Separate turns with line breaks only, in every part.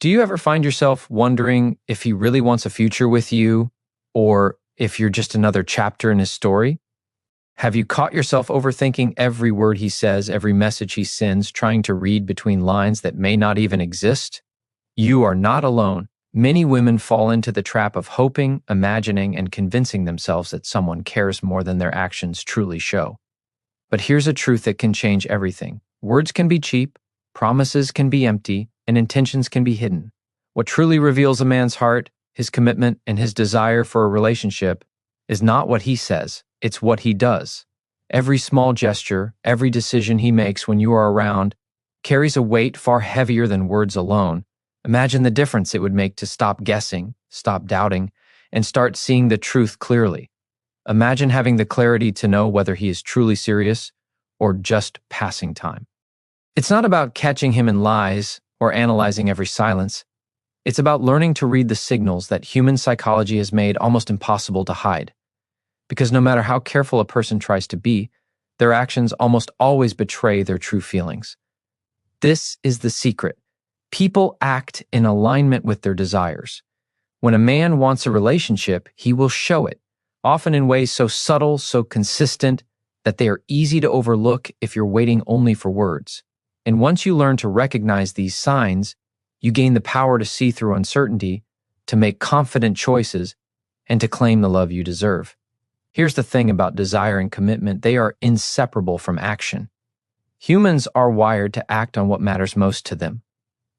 Do you ever find yourself wondering if he really wants a future with you or if you're just another chapter in his story? Have you caught yourself overthinking every word he says, every message he sends, trying to read between lines that may not even exist? You are not alone. Many women fall into the trap of hoping, imagining, and convincing themselves that someone cares more than their actions truly show. But here's a truth that can change everything. Words can be cheap, promises can be empty, and intentions can be hidden. What truly reveals a man's heart, his commitment, and his desire for a relationship is not what he says, it's what he does. Every small gesture, every decision he makes when you are around, carries a weight far heavier than words alone. Imagine the difference it would make to stop guessing, stop doubting, and start seeing the truth clearly. Imagine having the clarity to know whether he is truly serious or just passing time. It's not about catching him in lies or analyzing every silence. It's about learning to read the signals that human psychology has made almost impossible to hide. Because no matter how careful a person tries to be, their actions almost always betray their true feelings. This is the secret. People act in alignment with their desires. When a man wants a relationship, he will show it, often in ways so subtle, so consistent, that they are easy to overlook if you're waiting only for words. And once you learn to recognize these signs, you gain the power to see through uncertainty, to make confident choices, and to claim the love you deserve. Here's the thing about desire and commitment: they are inseparable from action. Humans are wired to act on what matters most to them.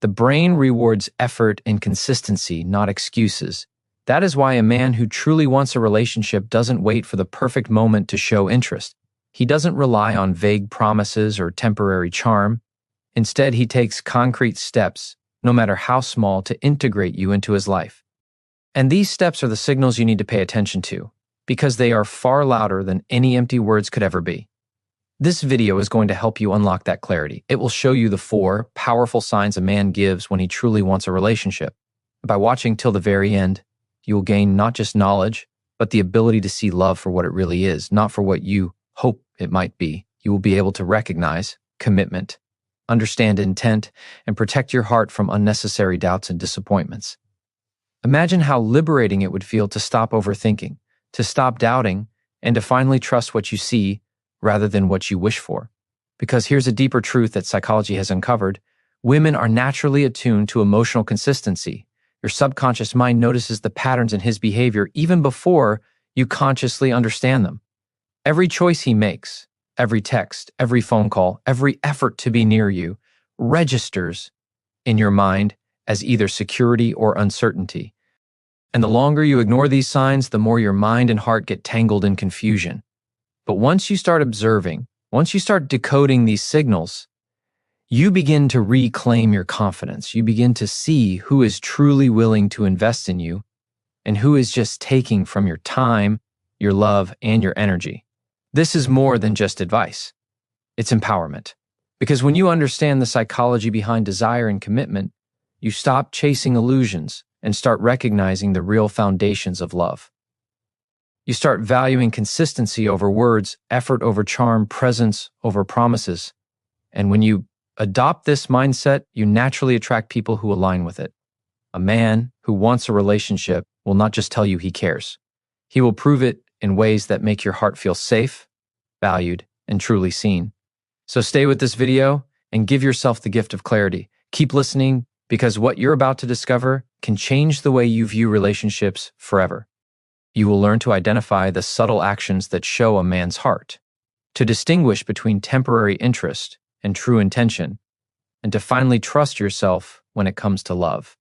The brain rewards effort and consistency, not excuses. That is why a man who truly wants a relationship doesn't wait for the perfect moment to show interest. He doesn't rely on vague promises or temporary charm. Instead, he takes concrete steps, no matter how small, to integrate you into his life. And these steps are the signals you need to pay attention to, because they are far louder than any empty words could ever be. This video is going to help you unlock that clarity. It will show you the 4 powerful signs a man gives when he truly wants a relationship. By watching till the very end, you will gain not just knowledge, but the ability to see love for what it really is, not for what you hope it might be. You will be able to recognize commitment, understand intent, and protect your heart from unnecessary doubts and disappointments. Imagine how liberating it would feel to stop overthinking, to stop doubting, and to finally trust what you see rather than what you wish for. Because here's a deeper truth that psychology has uncovered: women are naturally attuned to emotional consistency. Your subconscious mind notices the patterns in his behavior even before you consciously understand them. Every choice he makes, every text, every phone call, every effort to be near you registers in your mind as either security or uncertainty. And the longer you ignore these signs, the more your mind and heart get tangled in confusion. But once you start observing, once you start decoding these signals, you begin to reclaim your confidence. You begin to see who is truly willing to invest in you and who is just taking from your time, your love, and your energy. This is more than just advice. It's empowerment. Because when you understand the psychology behind desire and commitment, you stop chasing illusions and start recognizing the real foundations of love. You start valuing consistency over words, effort over charm, presence over promises. And when you adopt this mindset, you naturally attract people who align with it. A man who wants a relationship will not just tell you he cares. He will prove it in ways that make your heart feel safe, valued, and truly seen. So stay with this video and give yourself the gift of clarity. Keep listening, because what you're about to discover can change the way you view relationships forever. You will learn to identify the subtle actions that show a man's heart, to distinguish between temporary interest and true intention, and to finally trust yourself when it comes to love.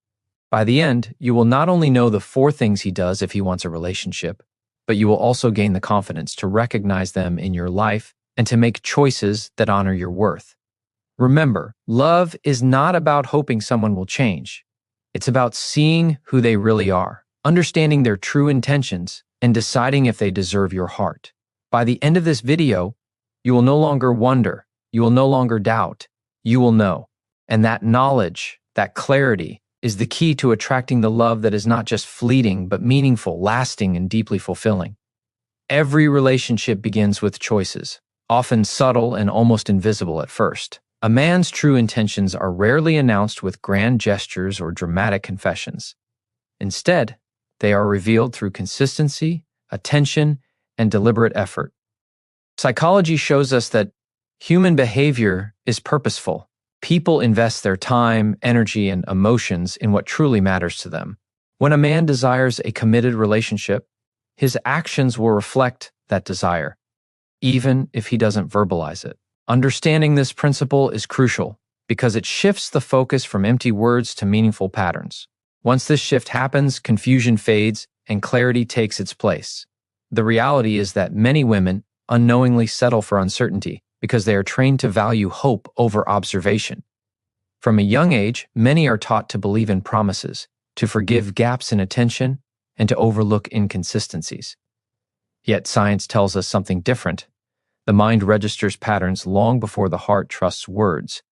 By the end, you will not only know the 4 things he does if he wants a relationship, but you will also gain the confidence to recognize them in your life and to make choices that honor your worth. Remember, love is not about hoping someone will change. It's about seeing who they really are, understanding their true intentions, and deciding if they deserve your heart. By the end of this video, you will no longer wonder, you will no longer doubt, you will know. And that knowledge, that clarity, is the key to attracting the love that is not just fleeting, but meaningful, lasting, and deeply fulfilling. Every relationship begins with choices, often subtle and almost invisible at first. A man's true intentions are rarely announced with grand gestures or dramatic confessions. Instead, they are revealed through consistency, attention, and deliberate effort. Psychology shows us that human behavior is purposeful. People invest their time, energy, and emotions in what truly matters to them. When a man desires a committed relationship, his actions will reflect that desire, even if he doesn't verbalize it. Understanding this principle is crucial because it shifts the focus from empty words to meaningful patterns. Once this shift happens, confusion fades and clarity takes its place. The reality is that many women unknowingly settle for uncertainty because they are trained to value hope over observation. From a young age, many are taught to believe in promises, to forgive gaps in attention, and to overlook inconsistencies. Yet science tells us something different. The mind registers patterns long before the heart trusts words.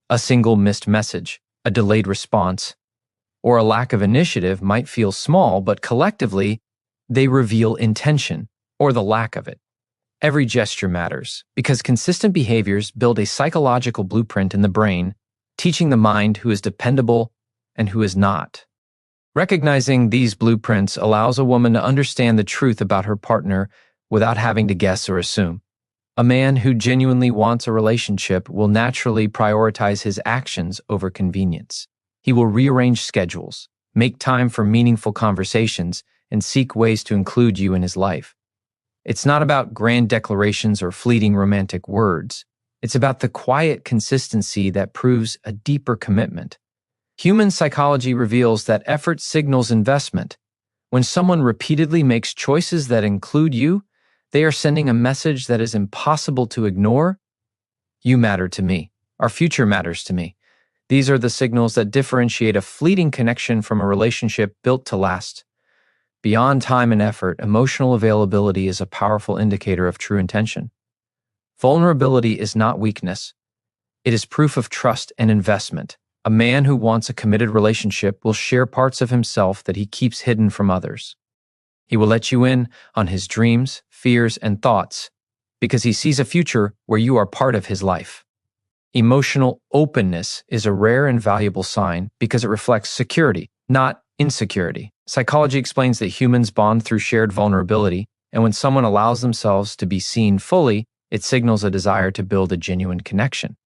A single missed message, a delayed response, or a lack of initiative might feel small, but collectively, they reveal intention or the lack of it. Every gesture matters because consistent behaviors build a psychological blueprint in the brain, teaching the mind who is dependable and who is not. Recognizing these blueprints allows a woman to understand the truth about her partner without having to guess or assume. A man who genuinely wants a relationship will naturally prioritize his actions over convenience. He will rearrange schedules, make time for meaningful conversations, and seek ways to include you in his life. It's not about grand declarations or fleeting romantic words. It's about the quiet consistency that proves a deeper commitment. Human psychology reveals that effort signals investment. When someone repeatedly makes choices that include you, they are sending a message that is impossible to ignore. You matter to me. Our future matters to me. These are the signals that differentiate a fleeting connection from a relationship built to last. Beyond time and effort, emotional availability is a powerful indicator of true intention. Vulnerability is not weakness. It is proof of trust and investment. A man who wants a committed relationship will share parts of himself that he keeps hidden from others. He will let you in on his dreams, fears, and thoughts because he sees a future where you are part of his life. Emotional openness is a rare and valuable sign because it reflects security, not insecurity. Psychology explains that humans bond through shared vulnerability, and when someone allows themselves to be seen fully, it signals a desire to build a genuine connection.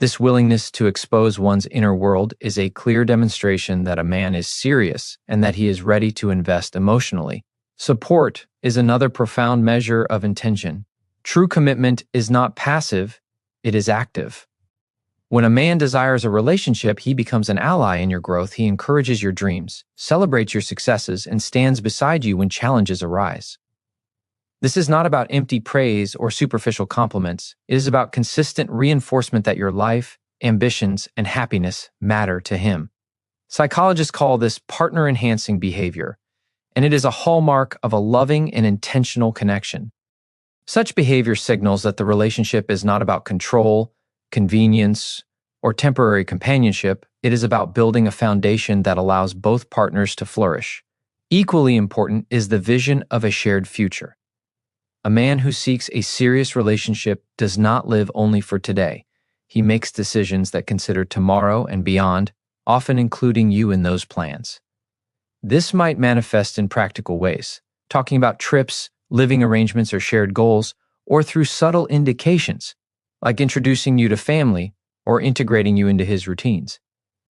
This willingness to expose one's inner world is a clear demonstration that a man is serious and that he is ready to invest emotionally. Support is another profound measure of intention. True commitment is not passive, it is active. When a man desires a relationship, he becomes an ally in your growth. He encourages your dreams, celebrates your successes, and stands beside you when challenges arise. This is not about empty praise or superficial compliments. It is about consistent reinforcement that your life, ambitions, and happiness matter to him. Psychologists call this partner-enhancing behavior, and it is a hallmark of a loving and intentional connection. Such behavior signals that the relationship is not about control, convenience, or temporary companionship. It is about building a foundation that allows both partners to flourish. Equally important is the vision of a shared future. A man who seeks a serious relationship does not live only for today. He makes decisions that consider tomorrow and beyond, often including you in those plans. This might manifest in practical ways, talking about trips, living arrangements, or shared goals, or through subtle indications, like introducing you to family or integrating you into his routines.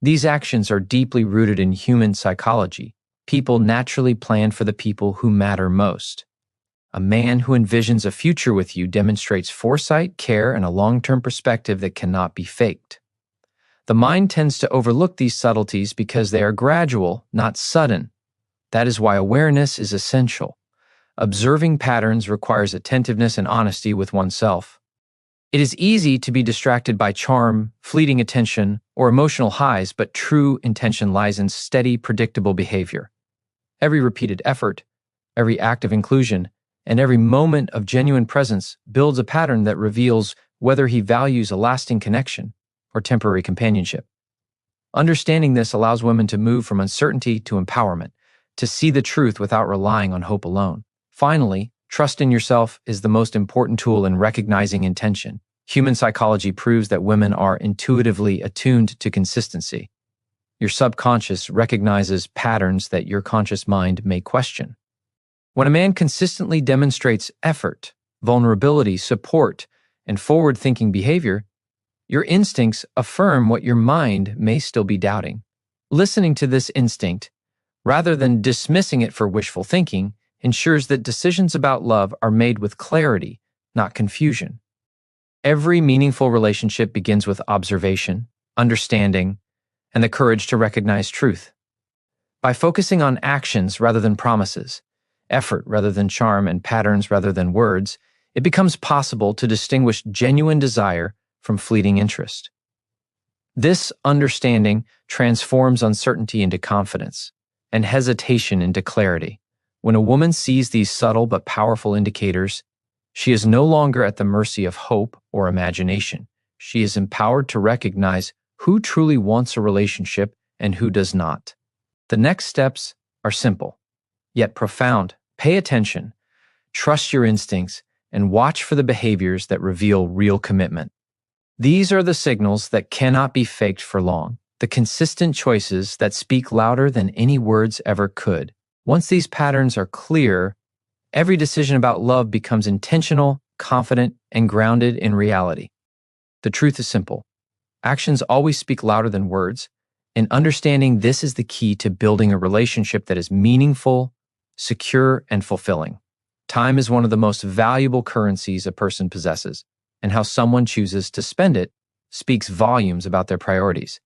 These actions are deeply rooted in human psychology. People naturally plan for the people who matter most. A man who envisions a future with you demonstrates foresight, care, and a long-term perspective that cannot be faked. The mind tends to overlook these subtleties because they are gradual, not sudden. That is why awareness is essential. Observing patterns requires attentiveness and honesty with oneself. It is easy to be distracted by charm, fleeting attention, or emotional highs, but true intention lies in steady, predictable behavior. Every repeated effort, every act of inclusion, and every moment of genuine presence builds a pattern that reveals whether he values a lasting connection or temporary companionship. Understanding this allows women to move from uncertainty to empowerment, to see the truth without relying on hope alone. Finally, trust in yourself is the most important tool in recognizing intention. Human psychology proves that women are intuitively attuned to consistency. Your subconscious recognizes patterns that your conscious mind may question. When a man consistently demonstrates effort, vulnerability, support, and forward-thinking behavior, your instincts affirm what your mind may still be doubting. Listening to this instinct, rather than dismissing it for wishful thinking, ensures that decisions about love are made with clarity, not confusion. Every meaningful relationship begins with observation, understanding, and the courage to recognize truth. By focusing on actions rather than promises, effort rather than charm, and patterns rather than words, it becomes possible to distinguish genuine desire from fleeting interest. This understanding transforms uncertainty into confidence and hesitation into clarity. When a woman sees these subtle but powerful indicators, she is no longer at the mercy of hope or imagination. She is empowered to recognize who truly wants a relationship and who does not. The next steps are simple, yet profound. Pay attention, trust your instincts, and watch for the behaviors that reveal real commitment. These are the signals that cannot be faked for long, the consistent choices that speak louder than any words ever could. Once these patterns are clear, every decision about love becomes intentional, confident, and grounded in reality. The truth is simple. Actions always speak louder than words, and understanding this is the key to building a relationship that is meaningful, secure, and fulfilling. Time is one of the most valuable currencies a person possesses, and how someone chooses to spend it speaks volumes about their priorities.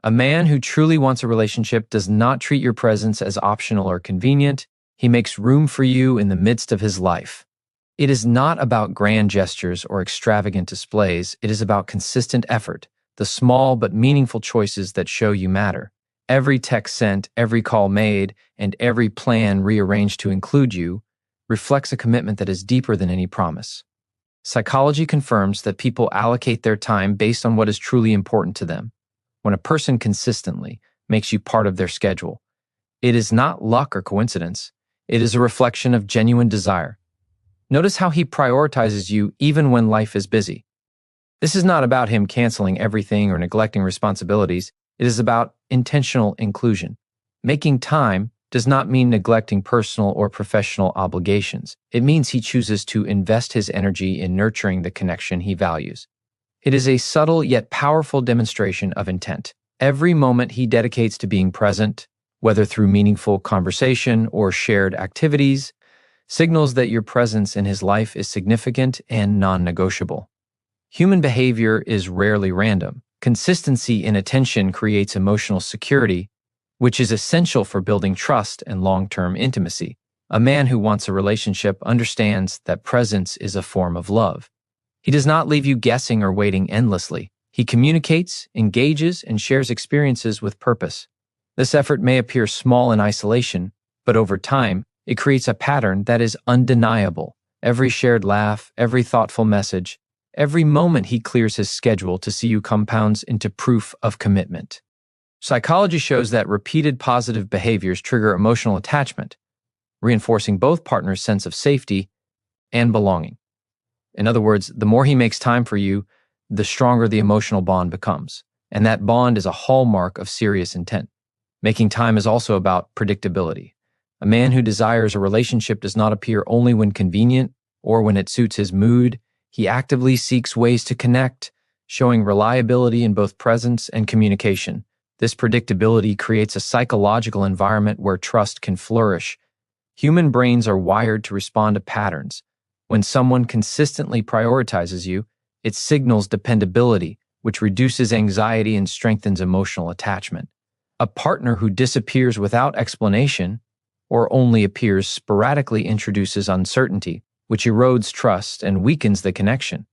A man who truly wants a relationship does not treat your presence as optional or convenient. He makes room for you in the midst of his life. It is not about grand gestures or extravagant displays. It is about consistent effort, the small but meaningful choices that show you matter. Every text sent, every call made, and every plan rearranged to include you reflects a commitment that is deeper than any promise. Psychology confirms that people allocate their time based on what is truly important to them. When a person consistently makes you part of their schedule, it is not luck or coincidence. It is a reflection of genuine desire. Notice how he prioritizes you even when life is busy. This is not about him canceling everything or neglecting responsibilities. It is about intentional inclusion. Making time does not mean neglecting personal or professional obligations. It means he chooses to invest his energy in nurturing the connection he values. It is a subtle yet powerful demonstration of intent. Every moment he dedicates to being present, whether through meaningful conversation or shared activities, signals that your presence in his life is significant and non-negotiable. Human behavior is rarely random. Consistency in attention creates emotional security, which is essential for building trust and long-term intimacy. A man who wants a relationship understands that presence is a form of love. He does not leave you guessing or waiting endlessly. He communicates, engages, and shares experiences with purpose. This effort may appear small in isolation, but over time, it creates a pattern that is undeniable. Every shared laugh, every thoughtful message, every moment he clears his schedule to see you compounds into proof of commitment. Psychology shows that repeated positive behaviors trigger emotional attachment, reinforcing both partners' sense of safety and belonging. In other words, the more he makes time for you, the stronger the emotional bond becomes. And that bond is a hallmark of serious intent. Making time is also about predictability. A man who desires a relationship does not appear only when convenient or when it suits his mood. He actively seeks ways to connect, showing reliability in both presence and communication. This predictability creates a psychological environment where trust can flourish. Human brains are wired to respond to patterns. When someone consistently prioritizes you, it signals dependability, which reduces anxiety and strengthens emotional attachment. A partner who disappears without explanation or only appears sporadically introduces uncertainty, which erodes trust and weakens the connection.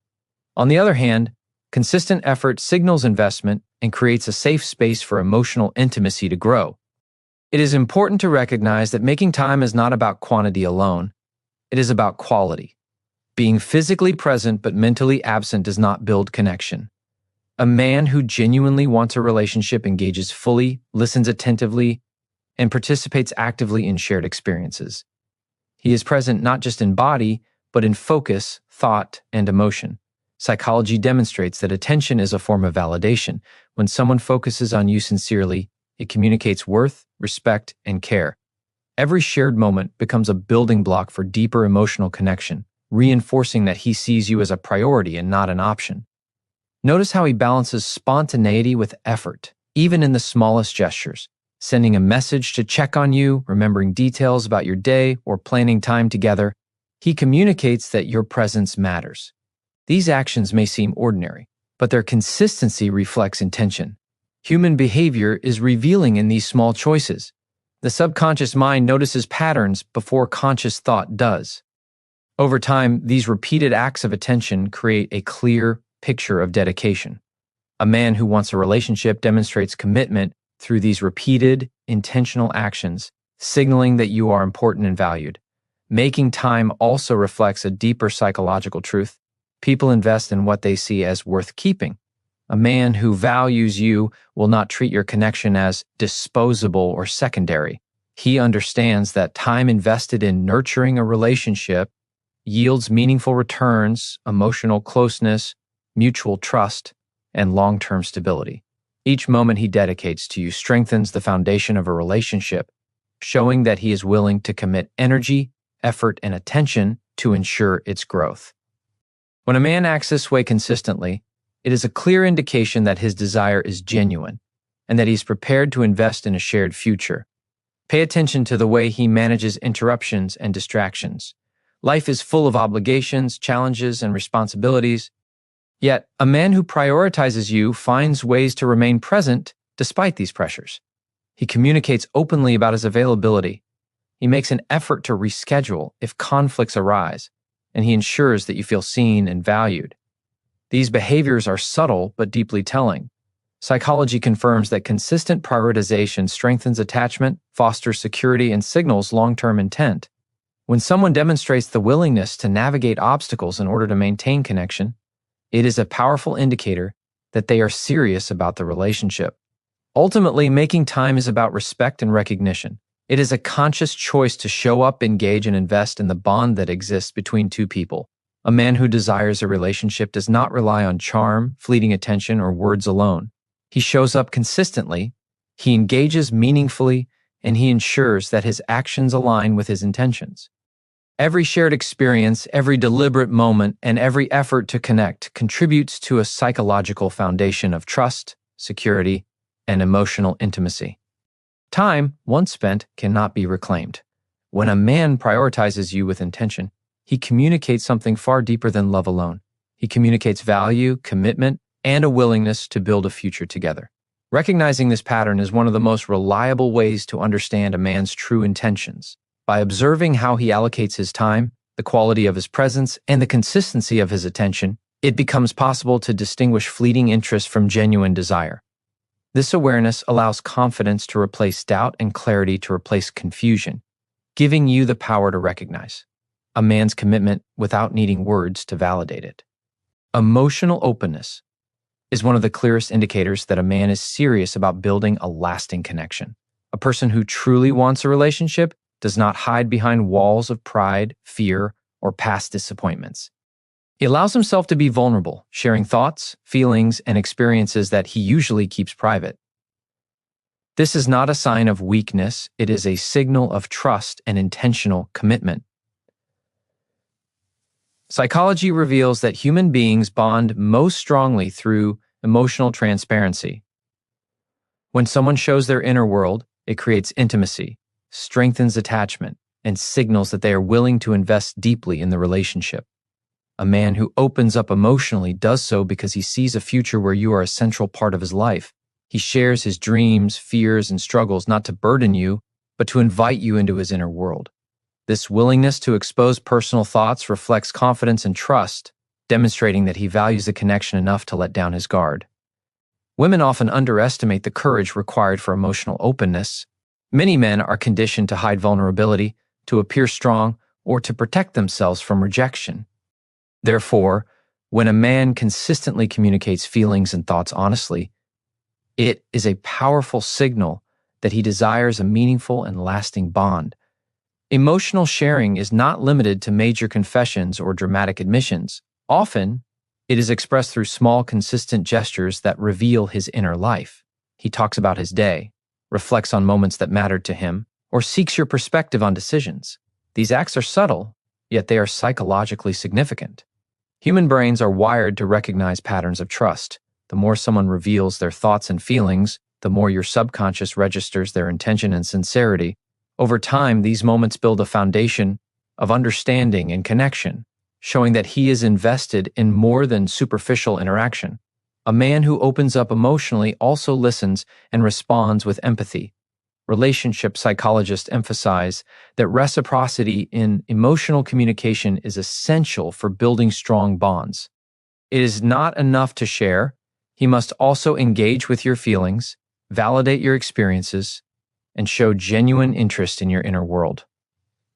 On the other hand, consistent effort signals investment and creates a safe space for emotional intimacy to grow. It is important to recognize that making time is not about quantity alone. It is about quality. Being physically present but mentally absent does not build connection. A man who genuinely wants a relationship engages fully, listens attentively, and participates actively in shared experiences. He is present not just in body, but in focus, thought, and emotion. Psychology demonstrates that attention is a form of validation. When someone focuses on you sincerely, it communicates worth, respect, and care. Every shared moment becomes a building block for deeper emotional connection, reinforcing that he sees you as a priority and not an option. Notice how he balances spontaneity with effort, even in the smallest gestures, sending a message to check on you, remembering details about your day, or planning time together. He communicates that your presence matters. These actions may seem ordinary, but their consistency reflects intention. Human behavior is revealing in these small choices. The subconscious mind notices patterns before conscious thought does. Over time, these repeated acts of attention create a clear picture of dedication. A man who wants a relationship demonstrates commitment through these repeated, intentional actions, signaling that you are important and valued. Making time also reflects a deeper psychological truth. People invest in what they see as worth keeping. A man who values you will not treat your connection as disposable or secondary. He understands that time invested in nurturing a relationship yields meaningful returns, emotional closeness, mutual trust, and long-term stability. Each moment he dedicates to you strengthens the foundation of a relationship, showing that he is willing to commit energy, effort, and attention to ensure its growth. When a man acts this way consistently, it is a clear indication that his desire is genuine and that he's prepared to invest in a shared future. Pay attention to the way he manages interruptions and distractions. Life is full of obligations, challenges, and responsibilities. Yet, a man who prioritizes you finds ways to remain present despite these pressures. He communicates openly about his availability. He makes an effort to reschedule if conflicts arise, and he ensures that you feel seen and valued. These behaviors are subtle but deeply telling. Psychology confirms that consistent prioritization strengthens attachment, fosters security, and signals long-term intent. When someone demonstrates the willingness to navigate obstacles in order to maintain connection, it is a powerful indicator that they are serious about the relationship. Ultimately, making time is about respect and recognition. It is a conscious choice to show up, engage, and invest in the bond that exists between two people. A man who desires a relationship does not rely on charm, fleeting attention, or words alone. He shows up consistently, he engages meaningfully, and he ensures that his actions align with his intentions. Every shared experience, every deliberate moment, and every effort to connect contributes to a psychological foundation of trust, security, and emotional intimacy. Time, once spent, cannot be reclaimed. When a man prioritizes you with intention, he communicates something far deeper than love alone. He communicates value, commitment, and a willingness to build a future together. Recognizing this pattern is one of the most reliable ways to understand a man's true intentions. By observing how he allocates his time, the quality of his presence, and the consistency of his attention, it becomes possible to distinguish fleeting interest from genuine desire. This awareness allows confidence to replace doubt and clarity to replace confusion, giving you the power to recognize a man's commitment without needing words to validate it. Emotional openness is one of the clearest indicators that a man is serious about building a lasting connection. A person who truly wants a relationship does not hide behind walls of pride, fear, or past disappointments. He allows himself to be vulnerable, sharing thoughts, feelings, and experiences that he usually keeps private. This is not a sign of weakness, it is a signal of trust and intentional commitment. Psychology reveals that human beings bond most strongly through emotional transparency. When someone shows their inner world, it creates intimacy, strengthens attachment, and signals that they are willing to invest deeply in the relationship. A man who opens up emotionally does so because he sees a future where you are a central part of his life. He shares his dreams, fears, and struggles not to burden you, but to invite you into his inner world. This willingness to expose personal thoughts reflects confidence and trust, demonstrating that he values the connection enough to let down his guard. Women often underestimate the courage required for emotional openness. Many men are conditioned to hide vulnerability, to appear strong, or to protect themselves from rejection. Therefore, when a man consistently communicates feelings and thoughts honestly, it is a powerful signal that he desires a meaningful and lasting bond. Emotional sharing is not limited to major confessions or dramatic admissions. Often, It is expressed through small, consistent gestures that reveal his inner life. He talks about his day, reflects on moments that mattered to him, or seeks your perspective on decisions. These acts are subtle, yet they are psychologically significant. Human brains are wired to recognize patterns of trust. The more someone reveals their thoughts and feelings, the more your subconscious registers their intention and sincerity. Over time, these moments build a foundation of understanding and connection, showing that he is invested in more than superficial interaction. A man who opens up emotionally also listens and responds with empathy. Relationship psychologists emphasize that reciprocity in emotional communication is essential for building strong bonds. It is not enough to share. He must also engage with your feelings, validate your experiences, and show genuine interest in your inner world.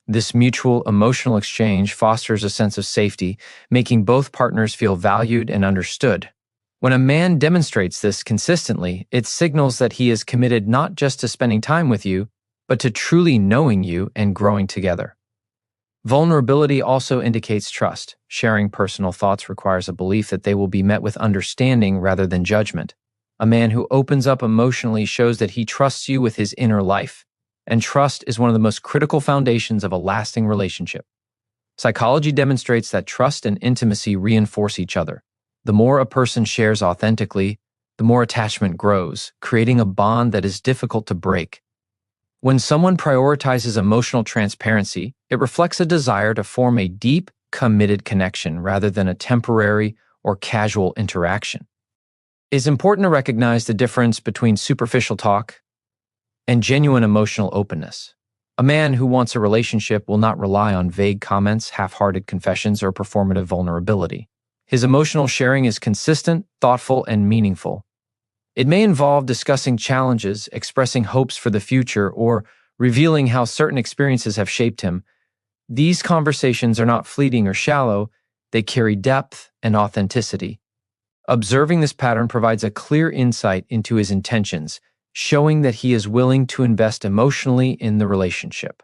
This mutual emotional exchange fosters a sense of safety, making both partners feel valued and understood. When a man demonstrates this consistently, it signals that he is committed not just to spending time with you, but to truly knowing you and growing together. Vulnerability also indicates trust. Sharing personal thoughts requires a belief that they will be met with understanding rather than judgment. A man who opens up emotionally shows that he trusts you with his inner life, and trust is one of the most critical foundations of a lasting relationship. Psychology demonstrates that trust and intimacy reinforce each other. The more a person shares authentically, the more attachment grows, creating a bond that is difficult to break. When someone prioritizes emotional transparency, it reflects a desire to form a deep, committed connection rather than a temporary or casual interaction. It's important to recognize the difference between superficial talk and genuine emotional openness. A man who wants a relationship will not rely on vague comments, half-hearted confessions, or performative vulnerability. His emotional sharing is consistent, thoughtful, and meaningful. It may involve discussing challenges, expressing hopes for the future, or revealing how certain experiences have shaped him. These conversations are not fleeting or shallow, they carry depth and authenticity. Observing this pattern provides a clear insight into his intentions, showing that he is willing to invest emotionally in the relationship.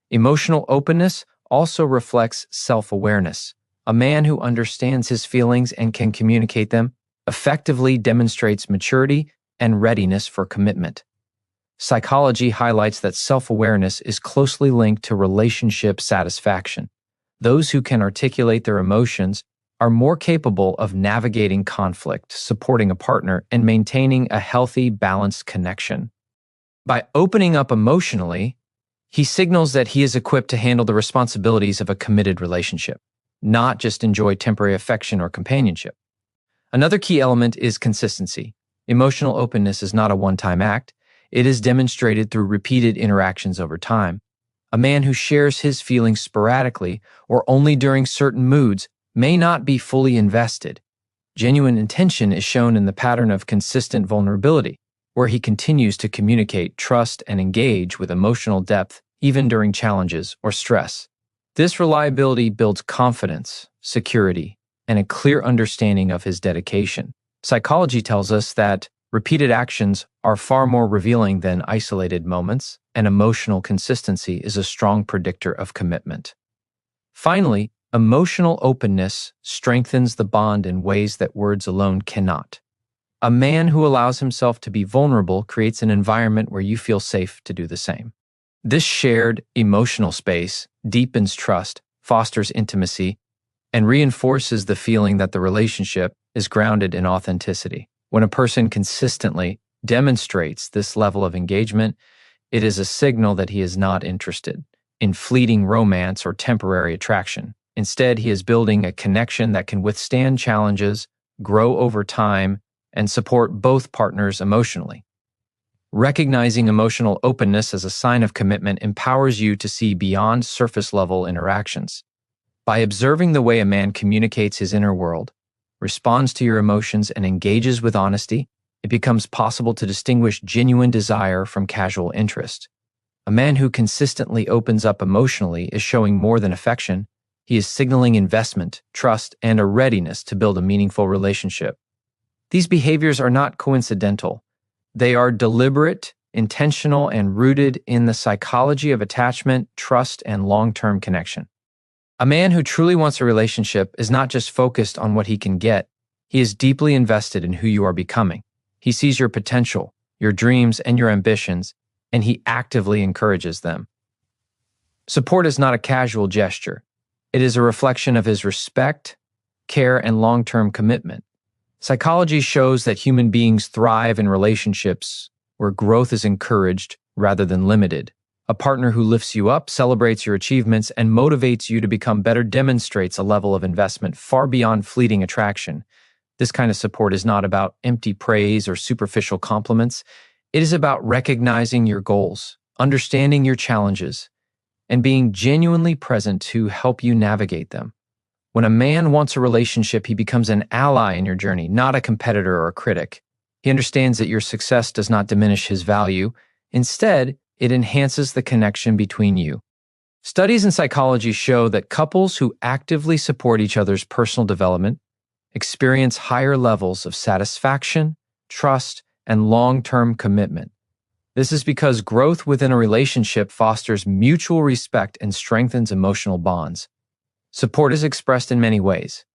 Emotional openness also reflects self-awareness. A man who understands his feelings and can communicate them effectively demonstrates maturity and readiness for commitment. Psychology highlights that self-awareness is closely linked to relationship satisfaction. Those who can articulate their emotions are more capable of navigating conflict, supporting a partner, and maintaining a healthy, balanced connection. By opening up emotionally, he signals that he is equipped to handle the responsibilities of a committed relationship, not just enjoy temporary affection or companionship. Another key element is consistency. Emotional openness is not a one-time act. It is demonstrated through repeated interactions over time. A man who shares his feelings sporadically or only during certain moods may not be fully invested. Genuine intention is shown in the pattern of consistent vulnerability, where he continues to communicate, trust, and engage with emotional depth even during challenges or stress. This reliability builds confidence, security, and a clear understanding of his dedication. Psychology tells us that repeated actions are far more revealing than isolated moments, and emotional consistency is a strong predictor of commitment. Finally, emotional openness strengthens the bond in ways that words alone cannot. A man who allows himself to be vulnerable creates an environment where you feel safe to do the same. This shared emotional space deepens trust, fosters intimacy, and reinforces the feeling that the relationship is grounded in authenticity. When a person consistently demonstrates this level of engagement, it is a signal that he is not interested in fleeting romance or temporary attraction. Instead, he is building a connection that can withstand challenges, grow over time, and support both partners emotionally. Recognizing emotional openness as a sign of commitment empowers you to see beyond surface-level interactions. By observing the way a man communicates his inner world, responds to your emotions, and engages with honesty, it becomes possible to distinguish genuine desire from casual interest. A man who consistently opens up emotionally is showing more than affection. He is signaling investment, trust, and a readiness to build a meaningful relationship. These behaviors are not coincidental. They are deliberate, intentional, and rooted in the psychology of attachment, trust, and long-term connection. A man who truly wants a relationship is not just focused on what he can get, he is deeply invested in who you are becoming. He sees your potential, your dreams, and your ambitions, and he actively encourages them. Support is not a casual gesture. It is a reflection of his respect, care, and long-term commitment. Psychology shows that human beings thrive in relationships where growth is encouraged rather than limited. A partner who lifts you up, celebrates your achievements, and motivates you to become better demonstrates a level of investment far beyond fleeting attraction. This kind of support is not about empty praise or superficial compliments. It is about recognizing your goals, understanding your challenges, and being genuinely present to help you navigate them. When a man wants a relationship, he becomes an ally in your journey, not a competitor or a critic. He understands that your success does not diminish his value. Instead, it enhances the connection between you. Studies in psychology show that couples who actively support each other's personal development experience higher levels of satisfaction, trust, and long-term commitment. This is because growth within a relationship fosters mutual respect and strengthens emotional bonds. Support is expressed in many ways.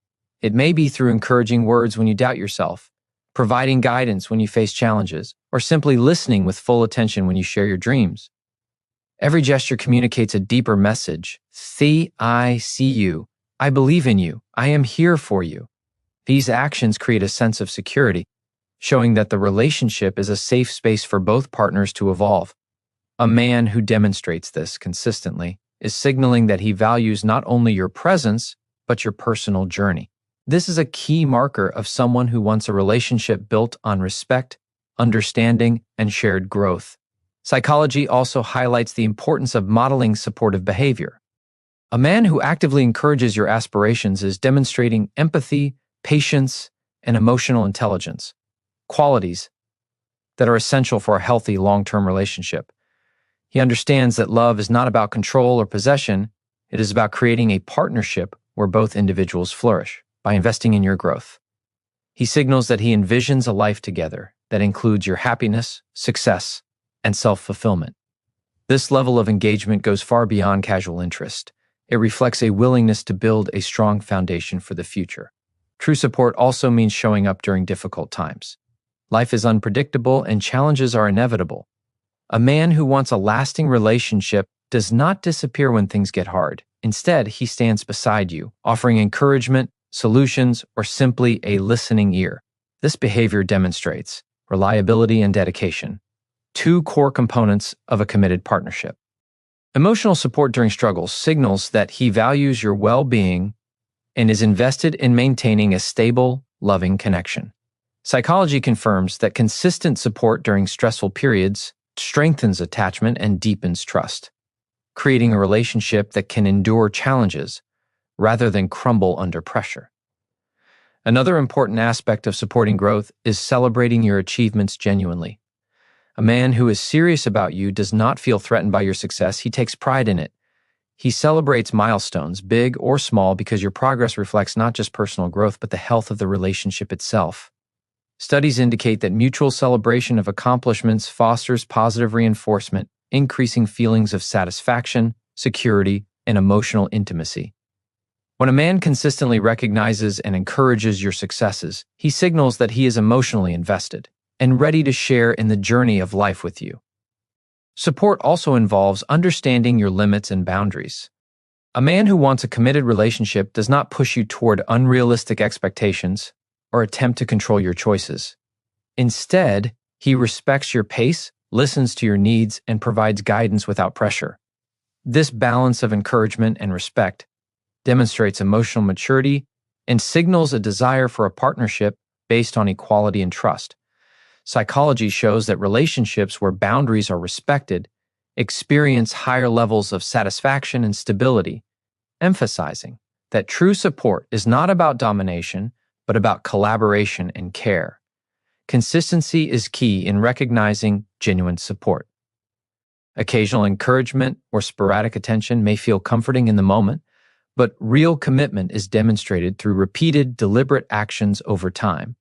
It may be through encouraging words when you doubt yourself, providing guidance when you face challenges, or simply listening with full attention when you share your dreams. Every gesture communicates a deeper message. I see you. I believe in you. I am here for you. These actions create a sense of security, showing that the relationship is a safe space for both partners to evolve. A man who demonstrates this consistently is signaling that he values not only your presence, but your personal journey. This is a key marker of someone who wants a relationship built on respect, understanding, and shared growth. Psychology also highlights the importance of modeling supportive behavior. A man who actively encourages your aspirations is demonstrating empathy, patience, and emotional intelligence, qualities that are essential for a healthy long-term relationship. He understands that love is not about control or possession. It is about creating a partnership where both individuals flourish by investing in your growth. He signals that he envisions a life together that includes your happiness, success, and self-fulfillment. This level of engagement goes far beyond casual interest. It reflects a willingness to build a strong foundation for the future. True support also means showing up during difficult times. Life is unpredictable and challenges are inevitable. A man who wants a lasting relationship does not disappear when things get hard. Instead, he stands beside you, offering encouragement, solutions, or simply a listening ear. This behavior demonstrates reliability and dedication, two core components of a committed partnership. Emotional support during struggles signals that he values your well-being and is invested in maintaining a stable, loving connection. Psychology confirms that consistent support during stressful periods strengthens attachment and deepens trust, creating a relationship that can endure challenges rather than crumble under pressure. Another important aspect of supporting growth is celebrating your achievements genuinely. A man who is serious about you does not feel threatened by your success. He takes pride in it. He celebrates milestones, big or small, because your progress reflects not just personal growth, but the health of the relationship itself. Studies indicate that mutual celebration of accomplishments fosters positive reinforcement, increasing feelings of satisfaction, security, and emotional intimacy. When a man consistently recognizes and encourages your successes, he signals that he is emotionally invested and ready to share in the journey of life with you. Support also involves understanding your limits and boundaries. A man who wants a committed relationship does not push you toward unrealistic expectations or attempt to control your choices. Instead, he respects your pace, listens to your needs, and provides guidance without pressure. This balance of encouragement and respect demonstrates emotional maturity and signals a desire for a partnership based on equality and trust. Psychology shows that relationships where boundaries are respected experience higher levels of satisfaction and stability, emphasizing that true support is not about domination, but about collaboration and care. Consistency is key in recognizing genuine support. Occasional encouragement or sporadic attention may feel comforting in the moment, but real commitment is demonstrated through repeated, deliberate actions over time.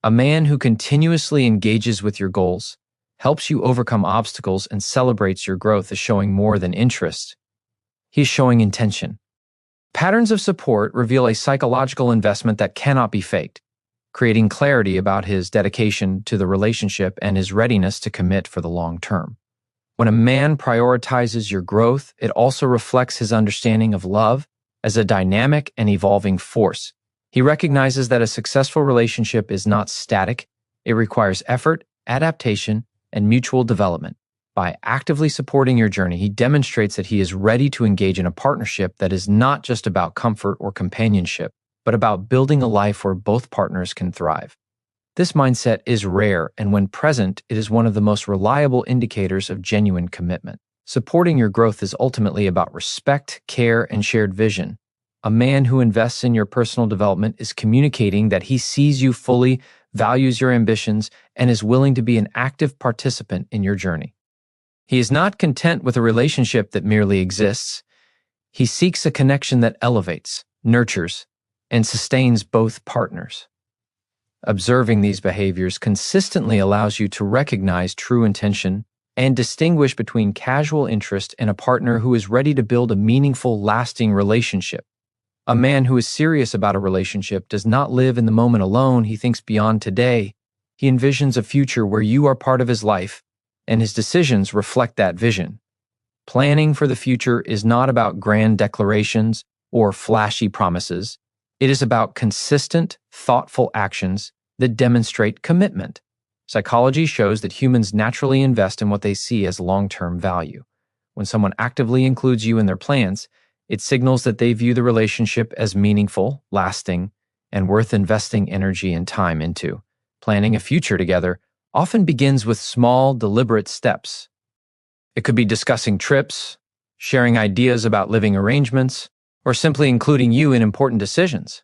A man who continuously engages with your goals, helps you overcome obstacles, and celebrates your growth is showing more than interest. He's showing intention. Patterns of support reveal a psychological investment that cannot be faked, creating clarity about his dedication to the relationship and his readiness to commit for the long term. When a man prioritizes your growth, it also reflects his understanding of love as a dynamic and evolving force. He recognizes that a successful relationship is not static. It requires effort, adaptation, and mutual development. By actively supporting your journey, he demonstrates that he is ready to engage in a partnership that is not just about comfort or companionship, but about building a life where both partners can thrive. This mindset is rare, and when present, it is one of the most reliable indicators of genuine commitment. Supporting your growth is ultimately about respect, care, and shared vision. A man who invests in your personal development is communicating that he sees you fully, values your ambitions, and is willing to be an active participant in your journey. He is not content with a relationship that merely exists. He seeks a connection that elevates, nurtures, and sustains both partners. Observing these behaviors consistently allows you to recognize true intention and distinguish between casual interest and a partner who is ready to build a meaningful, lasting relationship. A man who is serious about a relationship does not live in the moment alone. He thinks beyond today. He envisions a future where you are part of his life, and his decisions reflect that vision. Planning for the future is not about grand declarations or flashy promises. It is about consistent, thoughtful actions that demonstrate commitment. Psychology shows that humans naturally invest in what they see as long-term value. When someone actively includes you in their plans, it signals that they view the relationship as meaningful, lasting, and worth investing energy and time into. Planning a future together often begins with small, deliberate steps. It could be discussing trips, sharing ideas about living arrangements, or simply including you in important decisions.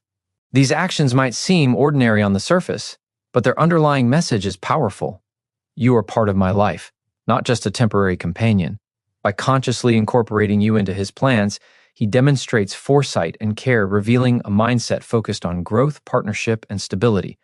These actions might seem ordinary on the surface, but their underlying message is powerful. You are part of my life, not just a temporary companion. By consciously incorporating you into his plans, he demonstrates foresight and care, revealing a mindset focused on growth, partnership, and stability.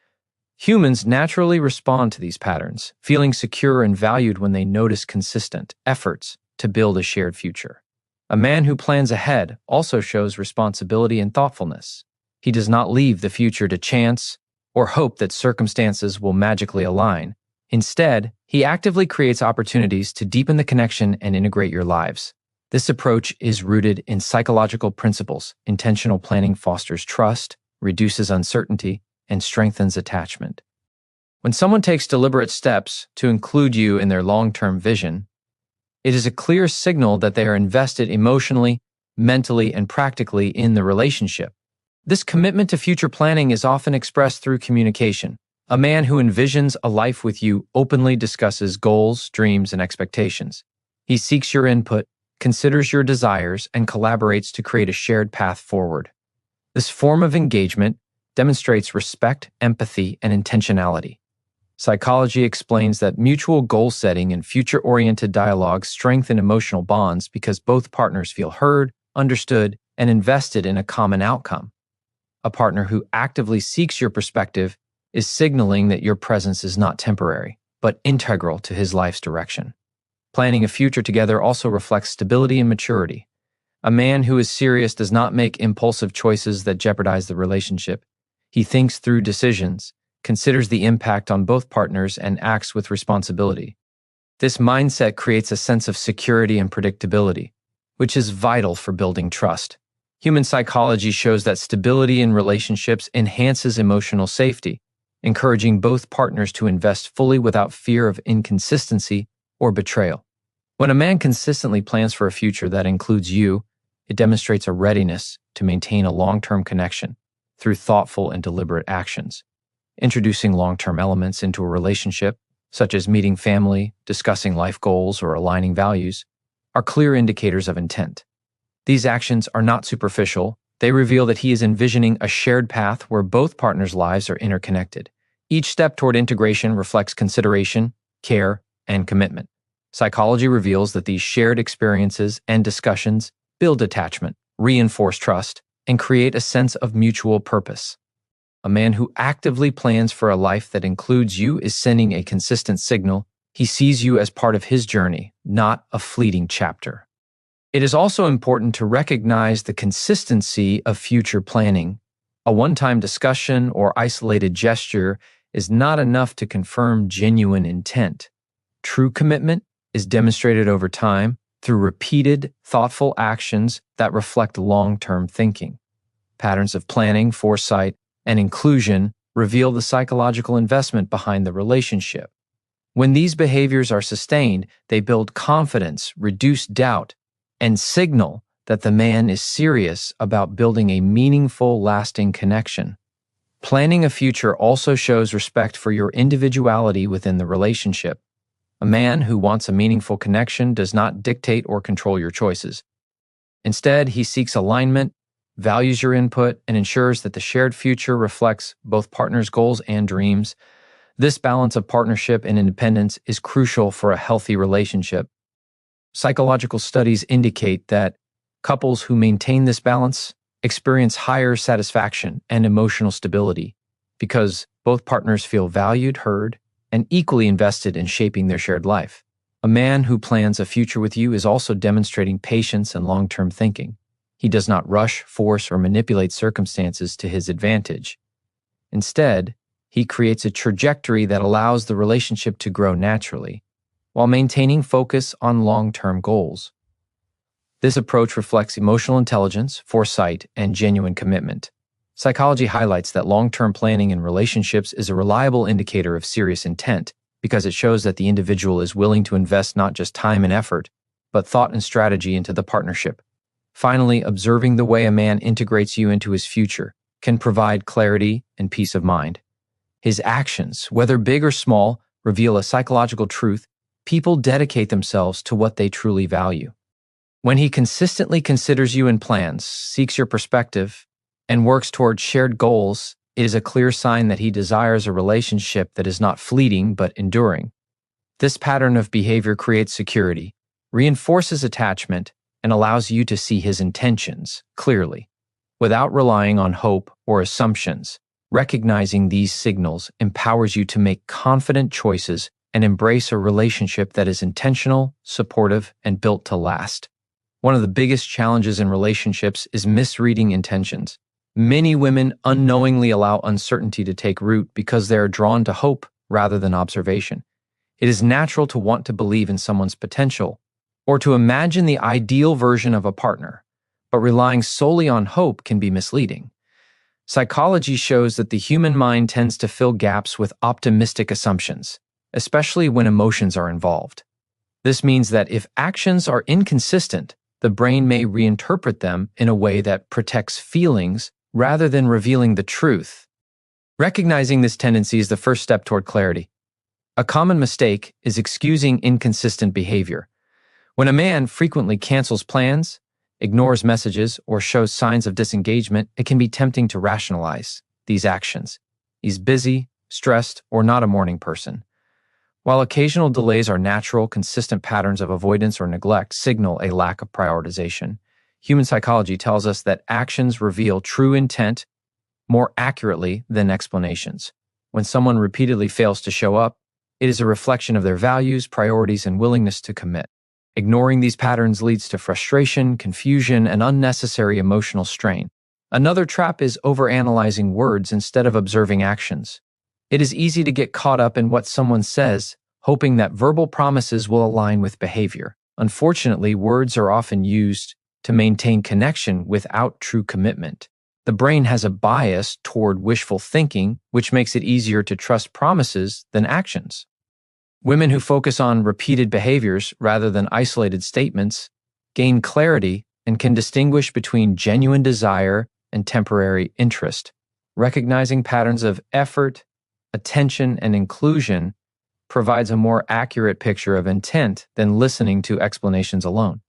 Humans naturally respond to these patterns, feeling secure and valued when they notice consistent efforts to build a shared future. A man who plans ahead also shows responsibility and thoughtfulness. He does not leave the future to chance or hope that circumstances will magically align. Instead, he actively creates opportunities to deepen the connection and integrate your lives. This approach is rooted in psychological principles. Intentional planning fosters trust, reduces uncertainty, and strengthens attachment. When someone takes deliberate steps to include you in their long-term vision, it is a clear signal that they are invested emotionally, mentally, and practically in the relationship. This commitment to future planning is often expressed through communication. A man who envisions a life with you openly discusses goals, dreams, and expectations. He seeks your input, considers your desires, and collaborates to create a shared path forward. This form of engagement demonstrates respect, empathy, and intentionality. Psychology explains that mutual goal setting and future-oriented dialogue strengthen emotional bonds because both partners feel heard, understood, and invested in a common outcome. A partner who actively seeks your perspective is signaling that your presence is not temporary, but integral to his life's direction. Planning a future together also reflects stability and maturity. A man who is serious does not make impulsive choices that jeopardize the relationship. He thinks through decisions, considers the impact on both partners, and acts with responsibility. This mindset creates a sense of security and predictability, which is vital for building trust. Human psychology shows that stability in relationships enhances emotional safety, encouraging both partners to invest fully without fear of inconsistency or betrayal. When a man consistently plans for a future that includes you, it demonstrates a readiness to maintain a long-term connection through thoughtful and deliberate actions. Introducing long-term elements into a relationship, such as meeting family, discussing life goals, or aligning values, are clear indicators of intent. These actions are not superficial. They reveal that he is envisioning a shared path where both partners' lives are interconnected. Each step toward integration reflects consideration, care, and commitment. Psychology reveals that these shared experiences and discussions build attachment, reinforce trust, and create a sense of mutual purpose. A man who actively plans for a life that includes you is sending a consistent signal. He sees you as part of his journey, not a fleeting chapter. It is also important to recognize the consistency of future planning. A one-time discussion or isolated gesture is not enough to confirm genuine intent. True commitment is demonstrated over time through repeated, thoughtful actions that reflect long-term thinking. Patterns of planning, foresight, and inclusion reveal the psychological investment behind the relationship. When these behaviors are sustained, they build confidence, reduce doubt, and signal that the man is serious about building a meaningful, lasting connection. Planning a future also shows respect for your individuality within the relationship. A man who wants a meaningful connection does not dictate or control your choices. Instead, he seeks alignment, values your input, and ensures that the shared future reflects both partners' goals and dreams. This balance of partnership and independence is crucial for a healthy relationship. Psychological studies indicate that couples who maintain this balance experience higher satisfaction and emotional stability because both partners feel valued, heard, and equally invested in shaping their shared life. A man who plans a future with you is also demonstrating patience and long-term thinking. He does not rush, force, or manipulate circumstances to his advantage. Instead, he creates a trajectory that allows the relationship to grow naturally, while maintaining focus on long-term goals. This approach reflects emotional intelligence, foresight, and genuine commitment. Psychology highlights that long-term planning in relationships is a reliable indicator of serious intent because it shows that the individual is willing to invest not just time and effort, but thought and strategy into the partnership. Finally, observing the way a man integrates you into his future can provide clarity and peace of mind. His actions, whether big or small, reveal a psychological truth. People dedicate themselves to what they truly value. When he consistently considers you and plans, seeks your perspective, and works toward shared goals, it is a clear sign that he desires a relationship that is not fleeting but enduring. This pattern of behavior creates security, reinforces attachment, and allows you to see his intentions clearly, without relying on hope or assumptions. Recognizing these signals empowers you to make confident choices and embrace a relationship that is intentional, supportive, and built to last. One of the biggest challenges in relationships is misreading intentions. Many women unknowingly allow uncertainty to take root because they are drawn to hope rather than observation. It is natural to want to believe in someone's potential or to imagine the ideal version of a partner, but relying solely on hope can be misleading. Psychology shows that the human mind tends to fill gaps with optimistic assumptions, especially when emotions are involved. This means that if actions are inconsistent, the brain may reinterpret them in a way that protects feelings rather than revealing the truth. Recognizing this tendency is the first step toward clarity. A common mistake is excusing inconsistent behavior. When a man frequently cancels plans, ignores messages, or shows signs of disengagement, it can be tempting to rationalize these actions. He's busy, stressed, or not a morning person. While occasional delays are natural, consistent patterns of avoidance or neglect signal a lack of prioritization. Human psychology tells us that actions reveal true intent more accurately than explanations. When someone repeatedly fails to show up, it is a reflection of their values, priorities, and willingness to commit. Ignoring these patterns leads to frustration, confusion, and unnecessary emotional strain. Another trap is overanalyzing words instead of observing actions. It is easy to get caught up in what someone says, hoping that verbal promises will align with behavior. Unfortunately, words are often used to maintain connection without true commitment. The brain has a bias toward wishful thinking, which makes it easier to trust promises than actions. Women who focus on repeated behaviors rather than isolated statements gain clarity and can distinguish between genuine desire and temporary interest. Recognizing patterns of effort, attention, and inclusion provides a more accurate picture of intent than listening to explanations alone.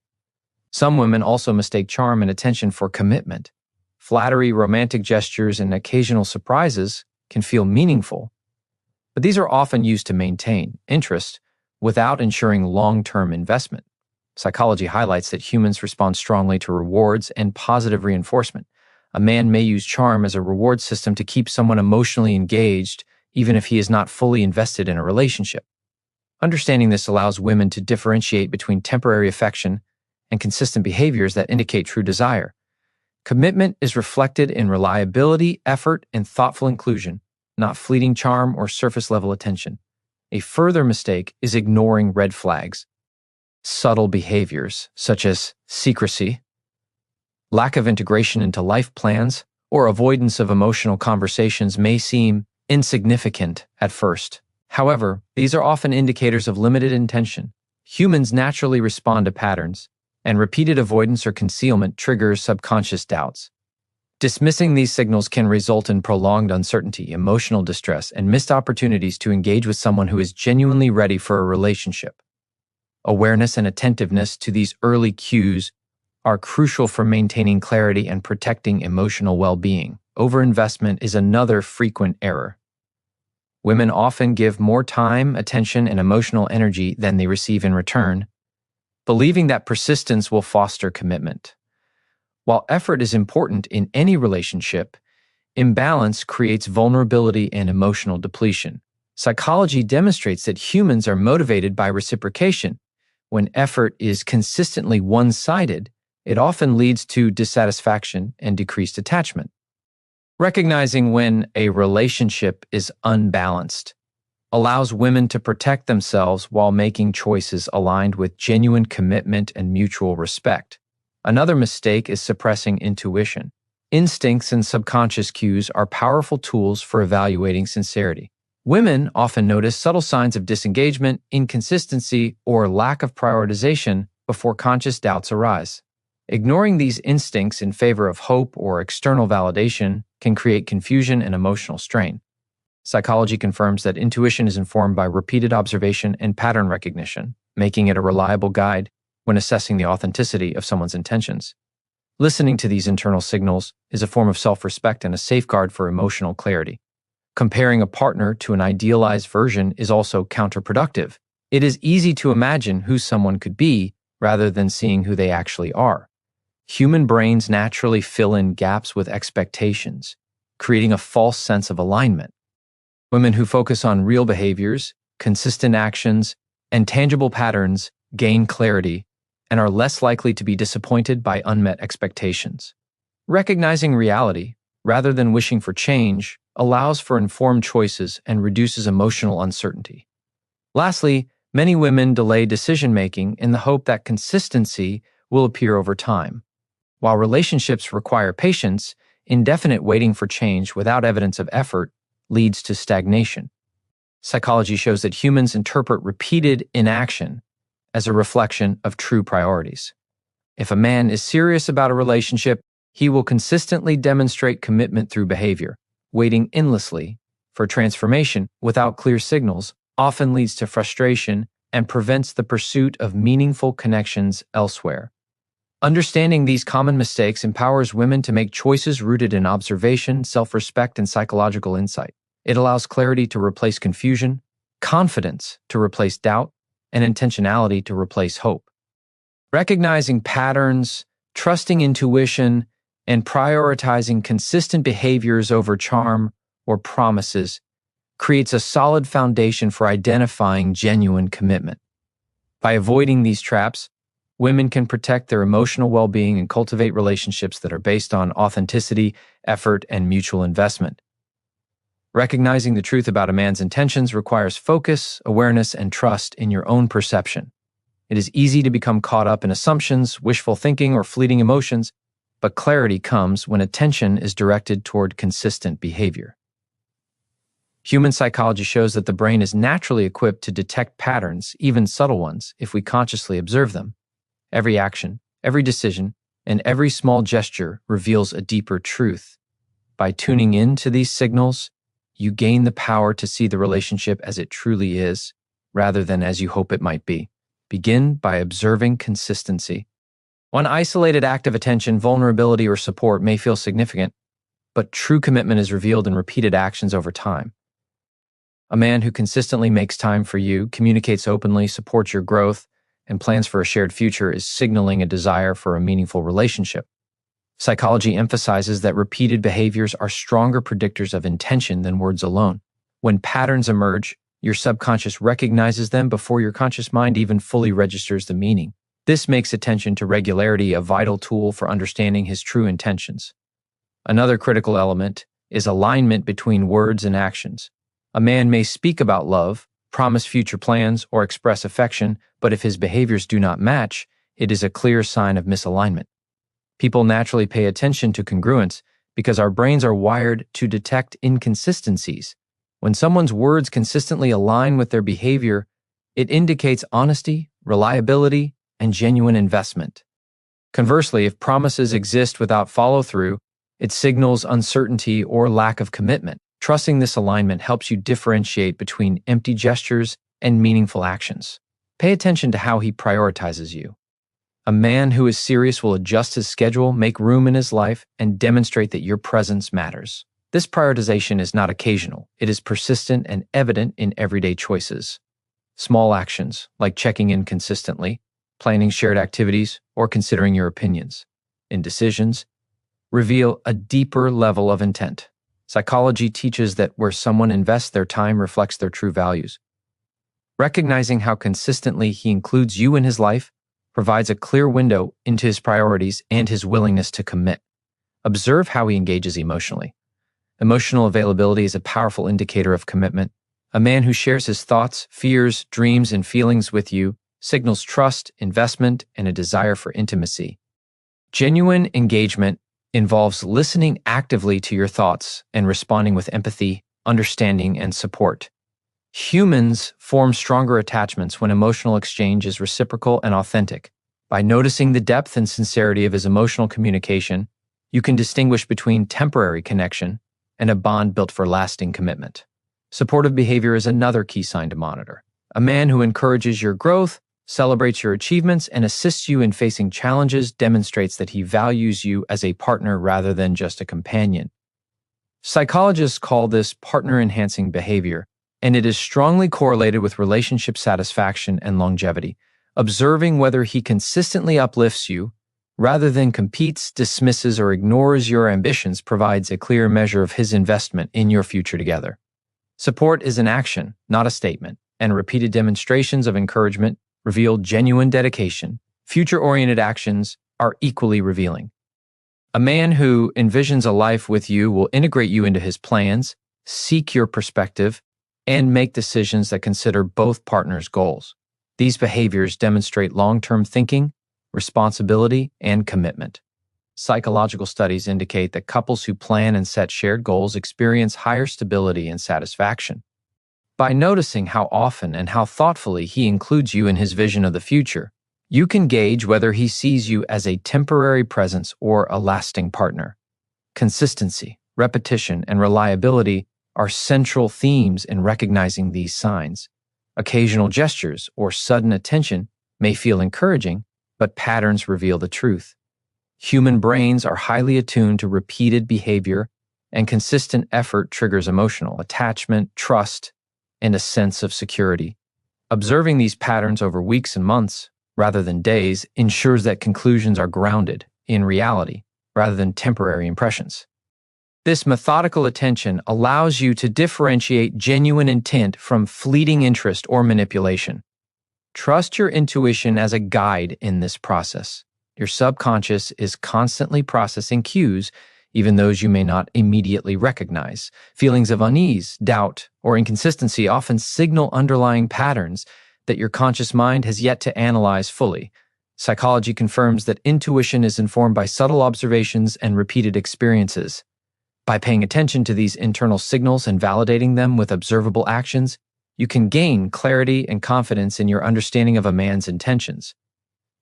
Some women also mistake charm and attention for commitment. Flattery, romantic gestures, and occasional surprises can feel meaningful, but these are often used to maintain interest without ensuring long-term investment. Psychology highlights that humans respond strongly to rewards and positive reinforcement. A man may use charm as a reward system to keep someone emotionally engaged, even if he is not fully invested in a relationship. Understanding this allows women to differentiate between temporary affection and consistent behaviors that indicate true desire. Commitment is reflected in reliability, effort, and thoughtful inclusion, not fleeting charm or surface-level attention. A further mistake is ignoring red flags. Subtle behaviors, such as secrecy, lack of integration into life plans, or avoidance of emotional conversations may seem insignificant at first. However, these are often indicators of limited intention. Humans naturally respond to patterns, and repeated avoidance or concealment triggers subconscious doubts. Dismissing these signals can result in prolonged uncertainty, emotional distress, and missed opportunities to engage with someone who is genuinely ready for a relationship. Awareness and attentiveness to these early cues are crucial for maintaining clarity and protecting emotional well-being. Overinvestment is another frequent error. Women often give more time, attention, and emotional energy than they receive in return, believing that persistence will foster commitment. While effort is important in any relationship, imbalance creates vulnerability and emotional depletion. Psychology demonstrates that humans are motivated by reciprocation. When effort is consistently one-sided, it often leads to dissatisfaction and decreased attachment. Recognizing when a relationship is unbalanced allows women to protect themselves while making choices aligned with genuine commitment and mutual respect. Another mistake is suppressing intuition. Instincts and subconscious cues are powerful tools for evaluating sincerity. Women often notice subtle signs of disengagement, inconsistency, or lack of prioritization before conscious doubts arise. Ignoring these instincts in favor of hope or external validation can create confusion and emotional strain. Psychology confirms that intuition is informed by repeated observation and pattern recognition, making it a reliable guide when assessing the authenticity of someone's intentions. Listening to these internal signals is a form of self-respect and a safeguard for emotional clarity. Comparing a partner to an idealized version is also counterproductive. It is easy to imagine who someone could be rather than seeing who they actually are. Human brains naturally fill in gaps with expectations, creating a false sense of alignment. Women who focus on real behaviors, consistent actions, and tangible patterns gain clarity and are less likely to be disappointed by unmet expectations. Recognizing reality, rather than wishing for change, allows for informed choices and reduces emotional uncertainty. Lastly, many women delay decision-making in the hope that consistency will appear over time. While relationships require patience, indefinite waiting for change without evidence of effort leads to stagnation. Psychology shows that humans interpret repeated inaction as a reflection of true priorities. If a man is serious about a relationship, he will consistently demonstrate commitment through behavior. Waiting endlessly for transformation without clear signals often leads to frustration and prevents the pursuit of meaningful connections elsewhere. Understanding these common mistakes empowers women to make choices rooted in observation, self-respect, and psychological insight. It allows clarity to replace confusion, confidence to replace doubt, and intentionality to replace hope. Recognizing patterns, trusting intuition, and prioritizing consistent behaviors over charm or promises creates a solid foundation for identifying genuine commitment. By avoiding these traps, women can protect their emotional well-being and cultivate relationships that are based on authenticity, effort, and mutual investment. Recognizing the truth about a man's intentions requires focus, awareness, and trust in your own perception. It is easy to become caught up in assumptions, wishful thinking, or fleeting emotions, but clarity comes when attention is directed toward consistent behavior. Human psychology shows that the brain is naturally equipped to detect patterns, even subtle ones, if we consciously observe them. Every action, every decision, and every small gesture reveals a deeper truth. By tuning in to these signals, you gain the power to see the relationship as it truly is, rather than as you hope it might be. Begin by observing consistency. One isolated act of attention, vulnerability, or support may feel significant, but true commitment is revealed in repeated actions over time. A man who consistently makes time for you, communicates openly, supports your growth, and plans for a shared future is signaling a desire for a meaningful relationship. Psychology emphasizes that repeated behaviors are stronger predictors of intention than words alone. When patterns emerge, your subconscious recognizes them before your conscious mind even fully registers the meaning. This makes attention to regularity a vital tool for understanding his true intentions. Another critical element is alignment between words and actions. A man may speak about love, promise future plans, or express affection, but if his behaviors do not match, it is a clear sign of misalignment. People naturally pay attention to congruence because our brains are wired to detect inconsistencies. When someone's words consistently align with their behavior, it indicates honesty, reliability, and genuine investment. Conversely, if promises exist without follow-through, it signals uncertainty or lack of commitment. Trusting this alignment helps you differentiate between empty gestures and meaningful actions. Pay attention to how he prioritizes you. A man who is serious will adjust his schedule, make room in his life, and demonstrate that your presence matters. This prioritization is not occasional. It is persistent and evident in everyday choices. Small actions, like checking in consistently, planning shared activities, or considering your opinions in decisions, reveal a deeper level of intent. Psychology teaches that where someone invests their time reflects their true values. Recognizing how consistently he includes you in his life provides a clear window into his priorities and his willingness to commit. Observe how he engages emotionally. Emotional availability is a powerful indicator of commitment. A man who shares his thoughts, fears, dreams, and feelings with you signals trust, investment, and a desire for intimacy. Genuine engagement involves listening actively to your thoughts and responding with empathy, understanding, and support. Humans form stronger attachments when emotional exchange is reciprocal and authentic. By noticing the depth and sincerity of his emotional communication, you can distinguish between temporary connection and a bond built for lasting commitment. Supportive behavior is another key sign to monitor. A man who encourages your growth, celebrates your achievements, and assists you in facing challenges demonstrates that he values you as a partner rather than just a companion. Psychologists call this partner-enhancing behavior, and it is strongly correlated with relationship satisfaction and longevity. Observing whether he consistently uplifts you, rather than competes, dismisses, or ignores your ambitions provides a clear measure of his investment in your future together. Support is an action, not a statement, and repeated demonstrations of encouragement reveal genuine dedication. Future-oriented actions are equally revealing. A man who envisions a life with you will integrate you into his plans, seek your perspective, and make decisions that consider both partners' goals. These behaviors demonstrate long-term thinking, responsibility, and commitment. Psychological studies indicate that couples who plan and set shared goals experience higher stability and satisfaction. By noticing how often and how thoughtfully he includes you in his vision of the future, you can gauge whether he sees you as a temporary presence or a lasting partner. Consistency, repetition, and reliability are central themes in recognizing these signs. Occasional gestures or sudden attention may feel encouraging, but patterns reveal the truth. Human brains are highly attuned to repeated behavior, and consistent effort triggers emotional attachment, trust, and a sense of security. Observing these patterns over weeks and months, rather than days, ensures that conclusions are grounded in reality, rather than temporary impressions. This methodical attention allows you to differentiate genuine intent from fleeting interest or manipulation. Trust your intuition as a guide in this process. Your subconscious is constantly processing cues, even those you may not immediately recognize. Feelings of unease, doubt, or inconsistency often signal underlying patterns that your conscious mind has yet to analyze fully. Psychology confirms that intuition is informed by subtle observations and repeated experiences. By paying attention to these internal signals and validating them with observable actions, you can gain clarity and confidence in your understanding of a man's intentions.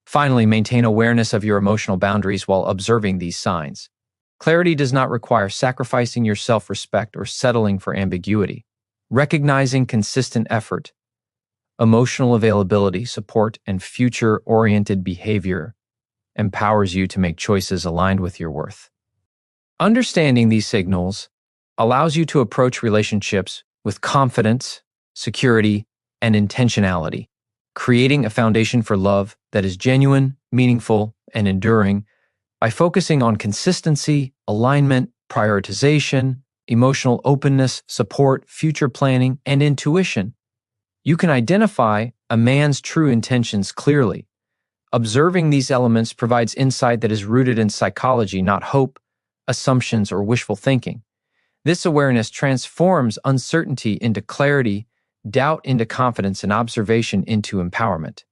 Finally, maintain awareness of your emotional boundaries while observing these signs. Clarity does not require sacrificing your self-respect or settling for ambiguity. Recognizing consistent effort, emotional availability, support, and future-oriented behavior empowers you to make choices aligned with your worth. Understanding these signals allows you to approach relationships with confidence, security, and intentionality, creating a foundation for love that is genuine, meaningful, and enduring. By focusing on consistency, alignment, prioritization, emotional openness, support, future planning, and intuition, you can identify a man's true intentions clearly, Observing these elements provides insight that is rooted in psychology, not hope, assumptions, or wishful thinking. This awareness transforms uncertainty into clarity, doubt into confidence, and observation into empowerment.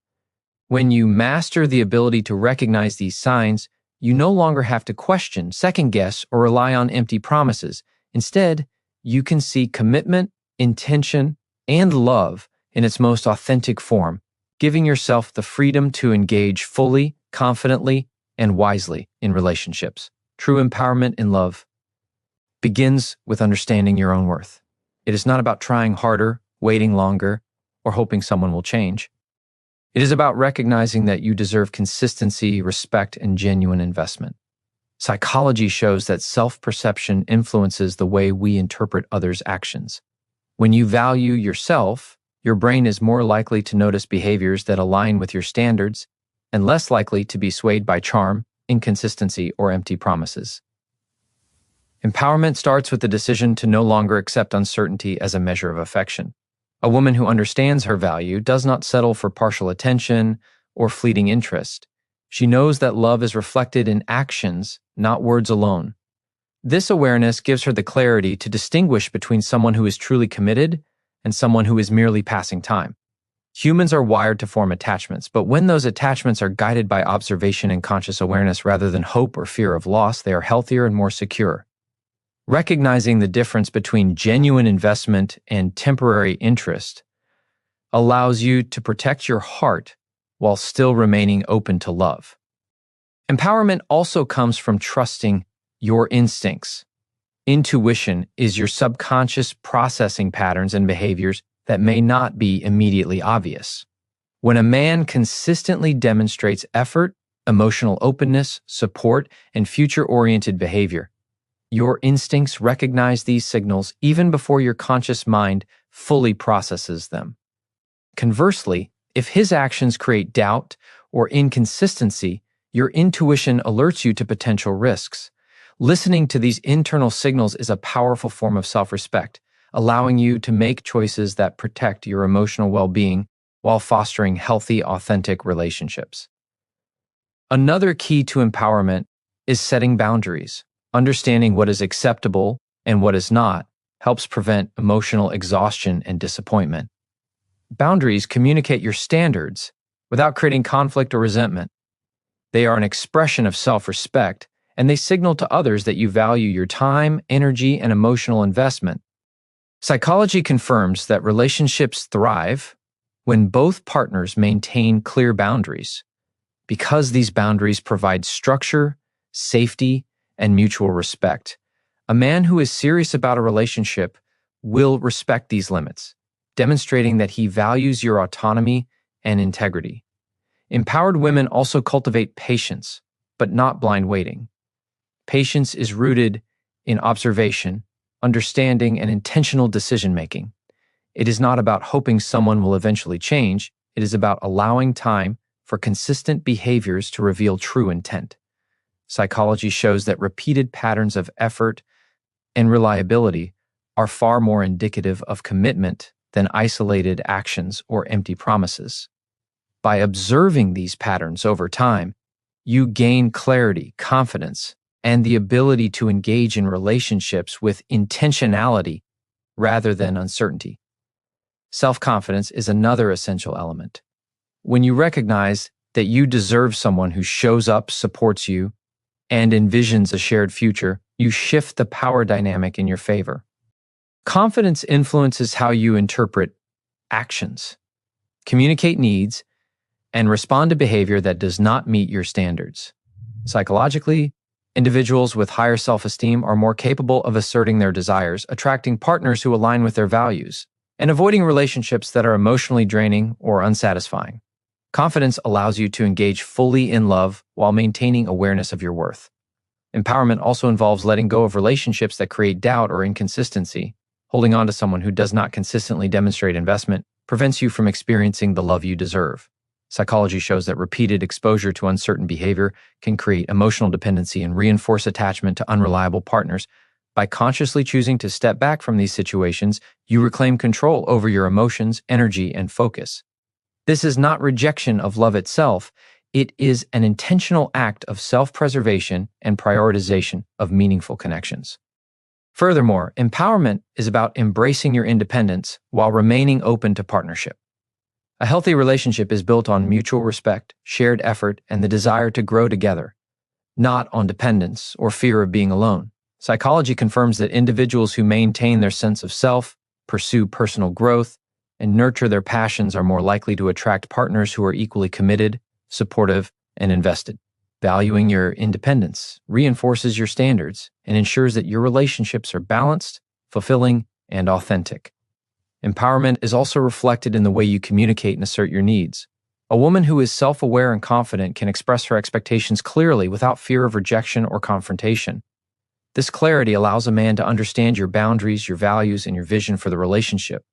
When you master the ability to recognize these signs, you no longer have to question, second guess, or rely on empty promises. Instead, you can see commitment, intention, and love in its most authentic form, giving yourself the freedom to engage fully, confidently, and wisely in relationships. True empowerment in love begins with understanding your own worth. It is not about trying harder, waiting longer, or hoping someone will change. It is about recognizing that you deserve consistency, respect, and genuine investment. Psychology shows that self-perception influences the way we interpret others' actions. When you value yourself, your brain is more likely to notice behaviors that align with your standards and less likely to be swayed by charm, inconsistency, or empty promises. Empowerment starts with the decision to no longer accept uncertainty as a measure of affection. A woman who understands her value does not settle for partial attention or fleeting interest. She knows that love is reflected in actions, not words alone. This awareness gives her the clarity to distinguish between someone who is truly committed and someone who is merely passing time. Humans are wired to form attachments, but when those attachments are guided by observation and conscious awareness rather than hope or fear of loss, they are healthier and more secure. Recognizing the difference between genuine investment and temporary interest allows you to protect your heart while still remaining open to love. Empowerment also comes from trusting your instincts. Intuition is your subconscious processing patterns and behaviors that may not be immediately obvious. When a man consistently demonstrates effort, emotional openness, support, and future-oriented behavior, your instincts recognize these signals even before your conscious mind fully processes them. Conversely, if his actions create doubt or inconsistency, your intuition alerts you to potential risks. Listening to these internal signals is a powerful form of self-respect, allowing you to make choices that protect your emotional well-being while fostering healthy, authentic relationships. Another key to empowerment is setting boundaries. Understanding what is acceptable and what is not helps prevent emotional exhaustion and disappointment. Boundaries communicate your standards without creating conflict or resentment. They are an expression of self-respect, and they signal to others that you value your time, energy, and emotional investment. Psychology confirms that relationships thrive when both partners maintain clear boundaries, because these boundaries provide structure, safety, and mutual respect. A man who is serious about a relationship will respect these limits, demonstrating that he values your autonomy and integrity. Empowered women also cultivate patience, but not blind waiting. Patience is rooted in observation, understanding, and intentional decision-making. It is not about hoping someone will eventually change. It is about allowing time for consistent behaviors to reveal true intent. Psychology shows that repeated patterns of effort and reliability are far more indicative of commitment than isolated actions or empty promises. By observing these patterns over time, you gain clarity, confidence, and the ability to engage in relationships with intentionality rather than uncertainty. Self-confidence is another essential element. When you recognize that you deserve someone who shows up, supports you, and envisions a shared future, you shift the power dynamic in your favor. Confidence influences how you interpret actions, communicate needs, and respond to behavior that does not meet your standards. Psychologically, individuals with higher self-esteem are more capable of asserting their desires, attracting partners who align with their values, and avoiding relationships that are emotionally draining or unsatisfying. Confidence allows you to engage fully in love while maintaining awareness of your worth. Empowerment also involves letting go of relationships that create doubt or inconsistency. Holding on to someone who does not consistently demonstrate investment prevents you from experiencing the love you deserve. Psychology shows that repeated exposure to uncertain behavior can create emotional dependency and reinforce attachment to unreliable partners. By consciously choosing to step back from these situations, you reclaim control over your emotions, energy, and focus. This is not rejection of love itself. It is an intentional act of self-preservation and prioritization of meaningful connections. Furthermore, empowerment is about embracing your independence while remaining open to partnership. A healthy relationship is built on mutual respect, shared effort, and the desire to grow together, not on dependence or fear of being alone. Psychology confirms that individuals who maintain their sense of self, pursue personal growth, and nurture their passions are more likely to attract partners who are equally committed, supportive, and invested. Valuing your independence reinforces your standards and ensures that your relationships are balanced, fulfilling, and authentic. Empowerment is also reflected in the way you communicate and assert your needs. A woman who is self-aware and confident can express her expectations clearly without fear of rejection or confrontation. This clarity allows a man to understand your boundaries, your values, and your vision for the relationship.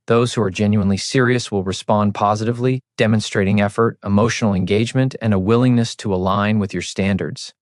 Those who are genuinely serious will respond positively, demonstrating effort, emotional engagement, and a willingness to align with your standards.